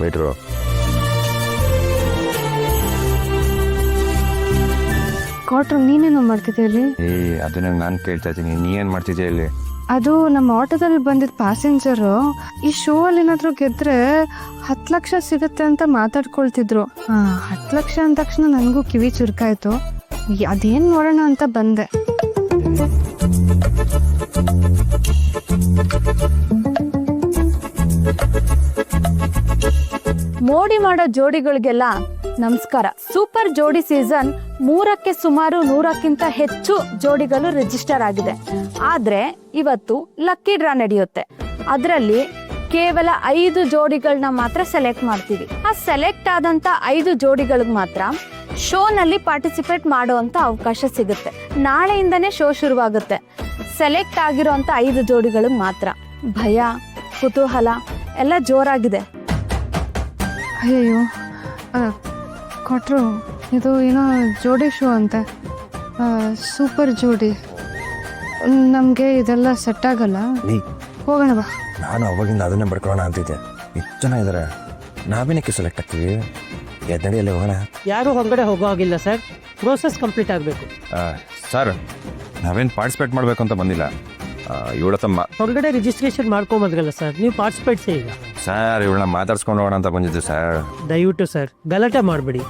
ವೇಟ್ರು quarter ನೀನೇನೋ ಮಾಡ್ತಿದ್ದೆ ಇಲ್ಲಿ? ಅದನ್ನ ನಾನು ಕೇಳ್ತಾ ಇದ್ದೀನಿ, ನೀ ಏನು ಮಾಡ್ತಿದ್ಯಾ ಇಲ್ಲಿ? ಅದು ನಮ್ಮ ಆಟೋದಲ್ಲಿ ಬಂದಿದ್ದ ಪ್ಯಾಸೆಂಜರು ಈ ಶೋ ಅಲ್ಲಿ ಏನಾದ್ರು ಗೆದ್ರೆ 10 ಲಕ್ಷ ಸಿಗುತ್ತೆ ಅಂತ ಮಾತಾಡ್ಕೊಳ್ತಿದ್ರು. 10 ಲಕ್ಷ ಅಂದ ತಕ್ಷಣ ನನಗೂ ಕಿವಿ ಚುರುಕಾಯ್ತು. ಅದೇನ್ ನೋಡೋಣ ಅಂತ ಬಂದೆ. ಮೋಡಿ ಮಾಡೋ ಜೋಡಿಗಳಿಗೆಲ್ಲ ನಮಸ್ಕಾರ. ಸೂಪರ್ ಜೋಡಿ ಸೀಸನ್ 3ಕ್ಕೆ ಸುಮಾರು 100ಕ್ಕಿಂತ ಹೆಚ್ಚು ಜೋಡಿಗಳು ರಿಜಿಸ್ಟರ್ ಆಗಿದೆ. ಆದ್ರೆ ಇವತ್ತು ಲಕ್ಕಿ ಡ್ರಾ ನಡೆಯುತ್ತೆ. ಅದರಲ್ಲಿ ಕೇವಲ 5 ಜೋಡಿಗಳನ್ನ ಮಾತ್ರ ಸೆಲೆಕ್ಟ್ ಮಾಡ್ತೀವಿ. ಆ ಸೆಲೆಕ್ಟ್ ಆದಂತ 5 ಜೋಡಿಗಳಿಗೆ ಮಾತ್ರ ಶೋನಲ್ಲಿ ಪಾರ್ಟಿಸಿಪೇಟ್ ಮಾಡುವಂತ ಅವಕಾಶ ಸಿಗುತ್ತೆ. ನಾಳೆಯಿಂದನೇ ಶೋ ಶುರುವಾಗುತ್ತೆ. ಸೆಲೆಕ್ಟ್ ಆಗಿರೋಂಥ 5 ಜೋಡಿಗಳಿಗೆ ಮಾತ್ರ. ಭಯ, ಕುತೂಹಲ ಎಲ್ಲ ಜೋರಾಗಿದೆ. ಅಯ್ಯಯ್ಯೋ, ಕೊಟ್ರು ಇದು ಏನೋ ಜೋಡಿ ಶೋ ಅಂತೆ. ಸೂಪರ್ ಜೋಡಿ. ನಮಗೆ ಇದೆಲ್ಲ ಸೆಟ್ ಆಗಲ್ಲ. ಹೋಗೋಣ ಬಾ. ನಾನು ಅವಾಗಿಂದ ಅದನ್ನೇ ಬಡ್ಕೊಳ್ಳೋಣ ಅಂತಿದ್ದೆ. ಎಷ್ಟು ಜನ ಇದ್ದಾರೆ, ನಾವೇನಕ್ಕೆ ಸೆಲೆಕ್ಟ್ ಆಗ್ತೀವಿ? ಎದ್ನಡಿಯಲ್ಲಿ ಹೋಗೋಣ. ಯಾರು ಹೊರಗಡೆ ಹೋಗೋ ಹಾಗಿಲ್ಲ ಸರ್, ಪ್ರೋಸೆಸ್ ಕಂಪ್ಲೀಟ್ ಆಗಬೇಕು. ಸರ್, ನಾವೇನು ಪಾರ್ಟಿಸಿಪೇಟ್ ಮಾಡಬೇಕು ಅಂತ ಬಂದಿಲ್ಲ. ಇವಳ ತಮ್ಮ ಹೊರಗಡೆ ರಿಜಿಸ್ಟ್ರೇಷನ್ ಮಾಡ್ಕೊಂಬಂದ್ರಲ್ಲ ಸರ್, ನೀವು ಪಾರ್ಟಿಸಿಪೇಟ್ಸೇ ಈಗ. ಸರ್, ಇವಳನ್ನ ಮಾತಾಡ್ಸ್ಕೊಂಡು ಹೋಗೋಣ ಅಂತ ಬಂದಿದ್ದೆ ಸರ್. ದಯವಿಟ್ಟು ಸರ್ ಗಲಾಟೆ ಮಾಡಬೇಡಿ,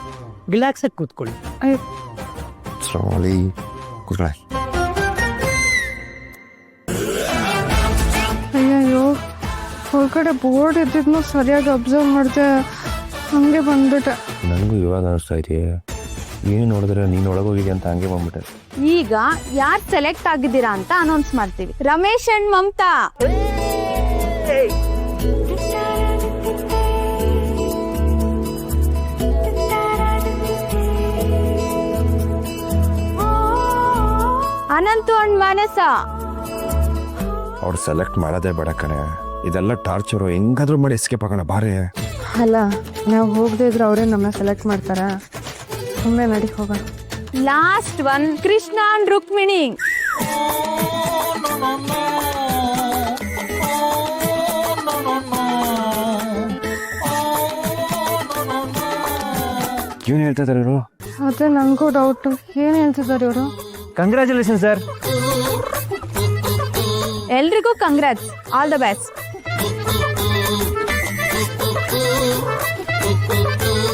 ರಿಲ್ಯಾಕ್ಸ್ ಆಗಿ ಕೂತ್ಕೊಳ್ಳಿ. ಸ್ಲೋಲಿ ಕೂತ್ಕೊಳ್ಳಿ. ಅಯ್ಯಯ್ಯೋ, ಹೊರಗಡೆ ಬೋರ್ಡ್ ಇದ್ದಿದ್ನು ಸರಿಯಾಗಿ ಅಬ್ಸರ್ವ್ ಮಾಡಿದೆ, ಹಂಗೆ ಬಂದ್ಬಿಟ್ಟೆ. ನನಗೂ ಇವಾಗ ಅನಿಸ್ತಾ ಇದೆಯೇ, ಏನು ನೋಡಿದ್ರೆ ನೀನು ಒಳಗೋಗಿದೆ ಅಂತ ಹಂಗೆ ಬಂದ್ಬಿಟ್ಟೆ. ಈಗ ಯಾರು ಸೆಲೆಕ್ಟ್ ಆಗಿದ್ದೀರಾ ಅಂತ ಅನೌನ್ಸ್ ಮಾಡ್ತೀವಿ. ರಮೇಶ್ ಅಂಡ್ ಮಮತಾ. ಅನಂತು ಅಂಡ್ ಮಾನಸ. ಅವ್ರು ಸೆಲೆಕ್ಟ್ ಮಾಡೋದೇ ಬೇಡ ಕಣೆ, ಇದೆಲ್ಲ ಟಾರ್ಚರು. ಹೆಂಗಾದ್ರೂ ಮಾಡಿ ಎಸ್ಕೇಪ್ ಆಗೋಣ ಬಾರೇ. ಅಲ್ಲ, ನಾವು ಹೋಗದೆ ಇದ್ರೆ ಅವರೇ ನಮ್ಮನ್ನ ಸೆಲೆಕ್ಟ್ ಮಾಡ್ತಾರ. ಸುಮ್ಮನೆ ನಡಿ ಹೋಗೋಣ. Last one, Krishna and Rukmini. ಏನು ಹೇಳ್ತಾ ಇದ್ದಾರೆ ಇವರು? ಅದೇ ನನಗೂ ಡೌಟ್, ಏನು ಹೇಳ್ತಿದ್ದಾರೆ ಇವರು? Congratulation sir. ಎಲ್ರಿಗೂ ಕಂಗ್ರಾಟ್ಸ್, ಆಲ್ ದ ಬೆಸ್ಟ್.